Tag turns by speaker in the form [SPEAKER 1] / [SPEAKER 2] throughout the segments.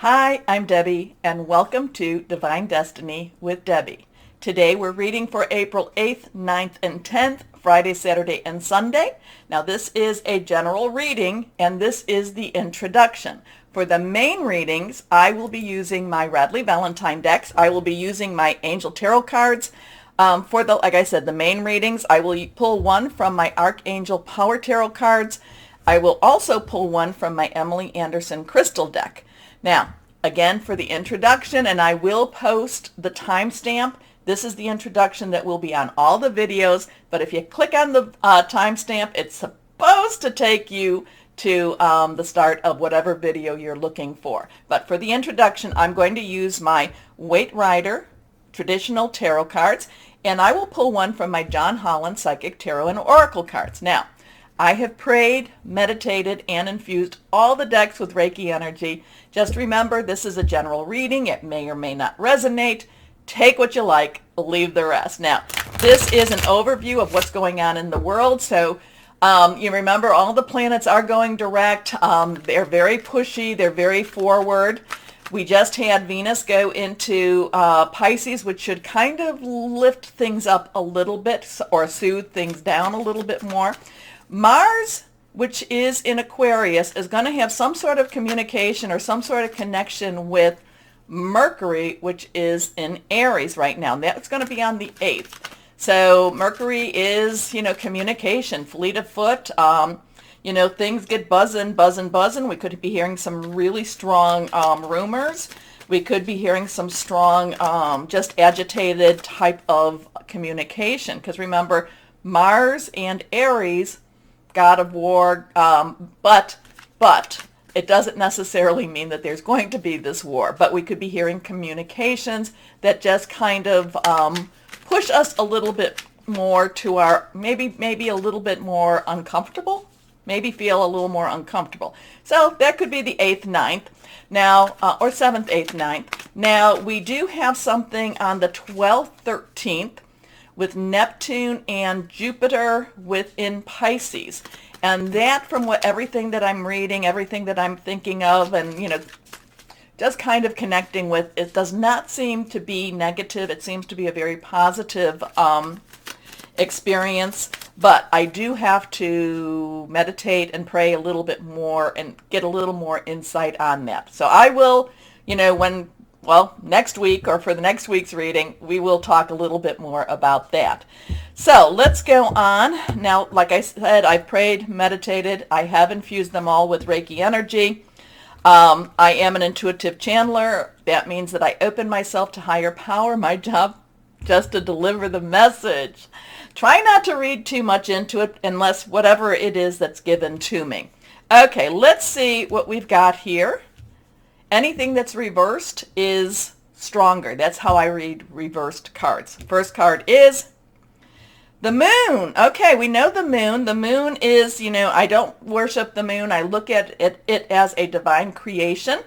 [SPEAKER 1] Hi, I'm Debbie, and welcome to Divine Destiny with Debbie. Today we're reading for April 8th, 9th, and 10th, Friday, Saturday, and Sunday. Now this is a general reading, and this is the introduction. For the main readings, I will be using my Radley Valentine decks. I will be using my Angel Tarot cards. Like I said, the main readings, I will pull one from my Archangel Power Tarot cards. I will also pull one from my Emily Anderson Crystal deck. Now, again, for the introduction, and I will post the timestamp. This is the introduction that will be on all the videos, but if you click on the timestamp, it's supposed to take you to the start of whatever video you're looking for. But for the introduction, I'm going to use my Waite Rider traditional tarot cards, and I will pull one from my John Holland Psychic Tarot and Oracle cards. Now, I have prayed, meditated, and infused all the decks with Reiki energy. Just remember, this is a general reading. It may or may not resonate. Take what you like, leave the rest. Now, this is an overview of what's going on in the world. So you remember all the planets are going direct. They're very pushy. They're very forward. We just had Venus go into Pisces, which should kind of lift things up a little bit or soothe things down a little bit more. Mars, which is in Aquarius, is going to have some sort of communication or some sort of connection with Mercury, which is in Aries right now. That's going to be on the 8th. So Mercury is, communication, fleet of foot. Things get buzzing. We could be hearing some really strong rumors. We could be hearing some strong, just agitated type of communication. Because remember, Mars and Aries, God of War, but it doesn't necessarily mean that there's going to be this war. But we could be hearing communications that just kind of push us a little bit more to our, maybe a little bit more uncomfortable. Maybe feel a little more uncomfortable. So that could be the 8th, 9th. Now, or 7th, 8th, 9th. Now, we do have something on the 12th, 13th with Neptune and Jupiter within Pisces. And that, from everything that I'm reading, everything that I'm thinking of, and, just kind of connecting with, it does not seem to be negative. It seems to be a very positive experience. But I do have to meditate and pray a little bit more and get a little more insight on that. So I will, next week or for the next week's reading, we will talk a little bit more about that. So let's go on. Now, like I said, I've prayed, meditated. I have infused them all with Reiki energy. I am an intuitive channeler. That means that I open myself to higher power. My job just to deliver the message. Try not to read too much into it unless whatever it is that's given to me. Okay, let's see what we've got here. Anything that's reversed is stronger. That's how I read reversed cards. First card is the moon. Okay, we know the moon. The moon is, I don't worship the moon. I look at it as a divine creation.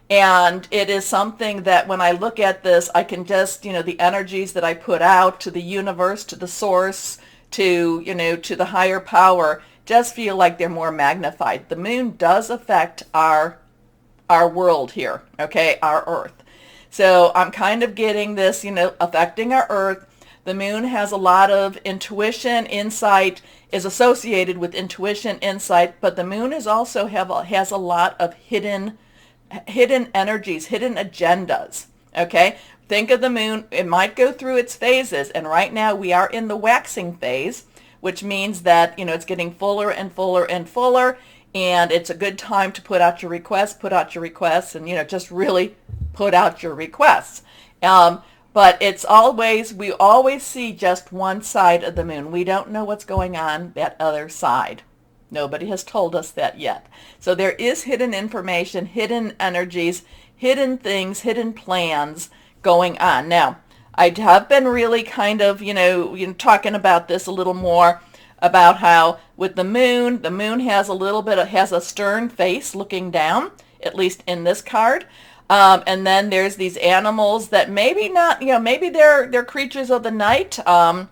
[SPEAKER 1] And it is something that when I look at this, I can just, the energies that I put out to the universe, to the source, to the higher power, just feel like they're more magnified. The moon does affect our world here, okay, our Earth. So I'm kind of getting this, affecting our Earth. The moon has a lot of intuition, insight, is associated with intuition, insight, but the moon is also has a lot of hidden energies, hidden agendas, okay? Think of the moon, it might go through its phases, and right now we are in the waxing phase, which means that, it's getting fuller and fuller and fuller, and it's a good time to put out your requests, and, just really put out your requests. But we always see just one side of the moon. We don't know what's going on that other side. Nobody has told us that yet. So there is hidden information, hidden energies, hidden things, hidden plans going on. Now, I have been really kind of, talking about this a little more about how with the moon has has a stern face looking down, at least in this card. And then there's these animals that maybe not, maybe they're creatures of the night. The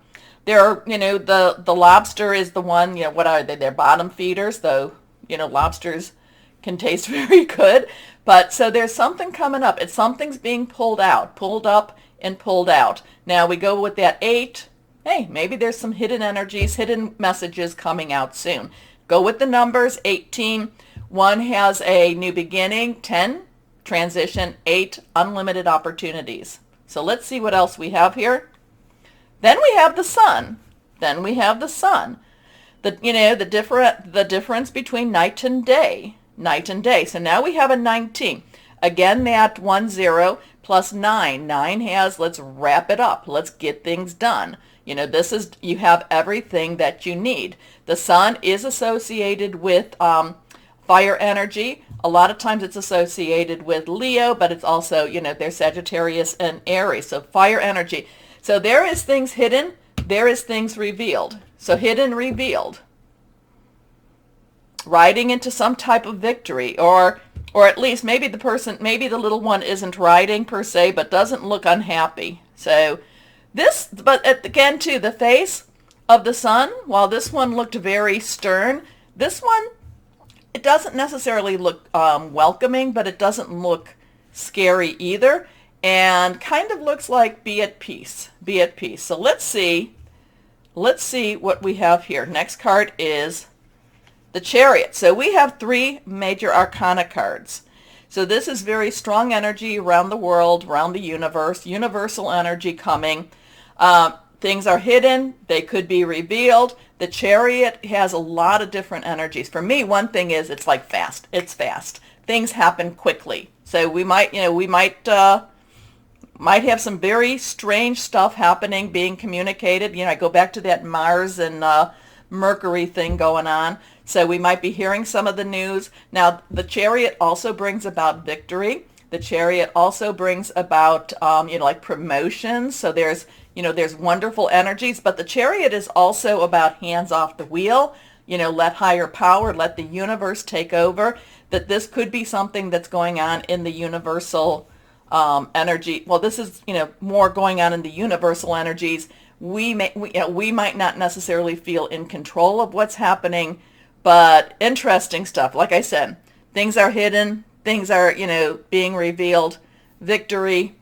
[SPEAKER 1] lobster is the one, what are they? They're bottom feeders, though, lobsters can taste very good. But so there's something coming up. Something's being pulled out, pulled up and pulled out. Now we go with that 8. Hey, maybe there's some hidden energies, hidden messages coming out soon. Go with the numbers. 18. 1 has a new beginning. 10, transition. 8, unlimited opportunities. So let's see what else we have here. Then we have the sun. Then we have the sun. The difference between night and day. Night and day. So now we have a 19. Again, that 10 plus 9. 9 has, let's wrap it up. Let's get things done. You have everything that you need. The sun is associated with fire energy. A lot of times it's associated with Leo, but it's also, there's Sagittarius and Aries. So fire energy. So there is things hidden. There is things revealed. So hidden, revealed. Riding into some type of victory, or at least maybe the little one isn't riding per se, but doesn't look unhappy. So but again too, the face of the sun, while this one looked very stern, this one, it doesn't necessarily look welcoming, but it doesn't look scary either, and kind of looks like be at peace, be at peace. So let's see what we have here. Next card is the Chariot. So we have 3 major arcana cards. So this is very strong energy around the world, around the universe, universal energy coming. Things are hidden. They could be revealed. The Chariot has a lot of different energies. For me, one thing is it's like fast. It's fast. Things happen quickly. So we might have some very strange stuff happening, being communicated. I go back to that Mars and Mercury thing going on. So we might be hearing some of the news. Now, the Chariot also brings about victory. The Chariot also brings about, like promotions. So there's wonderful energies. But the Chariot is also about hands off the wheel. Let higher power, let the universe take over. That this could be something that's going on in the universal energy. Well, this is, more going on in the universal energies. We might not necessarily feel in control of what's happening, but interesting stuff. Like I said, things are hidden, things are, being revealed, victory.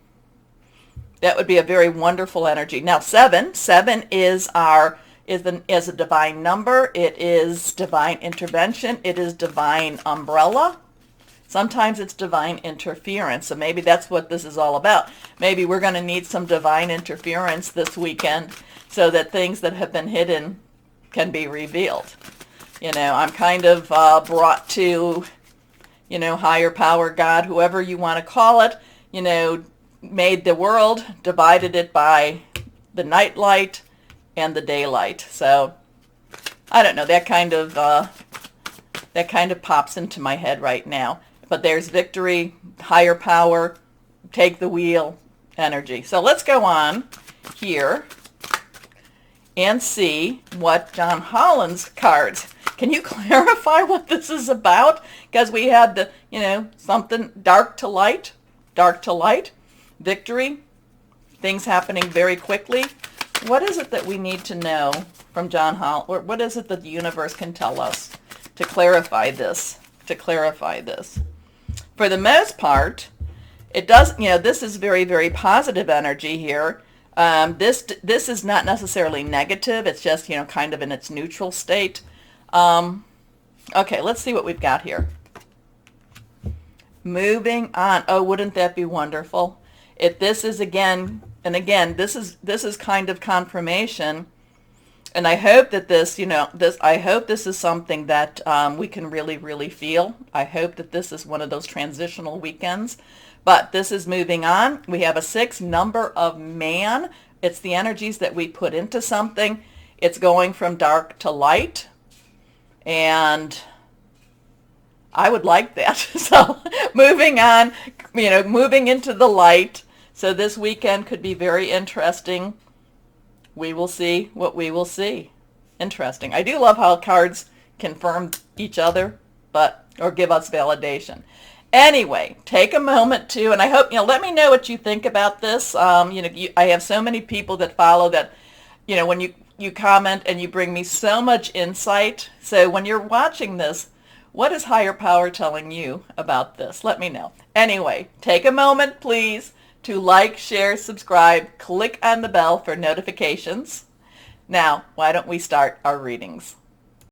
[SPEAKER 1] That would be a very wonderful energy. Now, 7 is a divine number. It is divine intervention. It is divine umbrella. Sometimes it's divine interference. So maybe that's what this is all about. Maybe we're going to need some divine interference this weekend so that things that have been hidden can be revealed. I'm kind of brought to, higher power, God, whoever you want to call it, made the world, divided it by the night light and the daylight. So I don't know, that kind of pops into my head right now. But there's victory, higher power, take the wheel, energy. So let's go on here and see what John Holland's cards. Can you clarify what this is about? Because we had the, something dark to light, victory, things happening very quickly. What is it that we need to know from John Holland? Or what is it that the universe can tell us to clarify this? For the most part, it does, this is very, very positive energy here. This is not necessarily negative. It's just, kind of in its neutral state. Okay, let's see what we've got here. Moving on. Oh, wouldn't that be wonderful? This is kind of confirmation. And I hope that I hope this is something that we can really, really feel. I hope that this is one of those transitional weekends. But this is moving on. We have a 6, number of man. It's the energies that we put into something. It's going from dark to light. And I would like that. So moving on, moving into the light. So this weekend could be very interesting. We will see what we will see. Interesting. I do love how cards confirm each other, or give us validation. Anyway, take a moment to, and I hope, let me know what you think about this. I have so many people that follow that, when you comment and you bring me so much insight. So when you're watching this, What is higher power telling you about this? Let me know. Anyway, take a moment, please, to like, share, subscribe, click on the bell for notifications. Now, why don't we start our readings?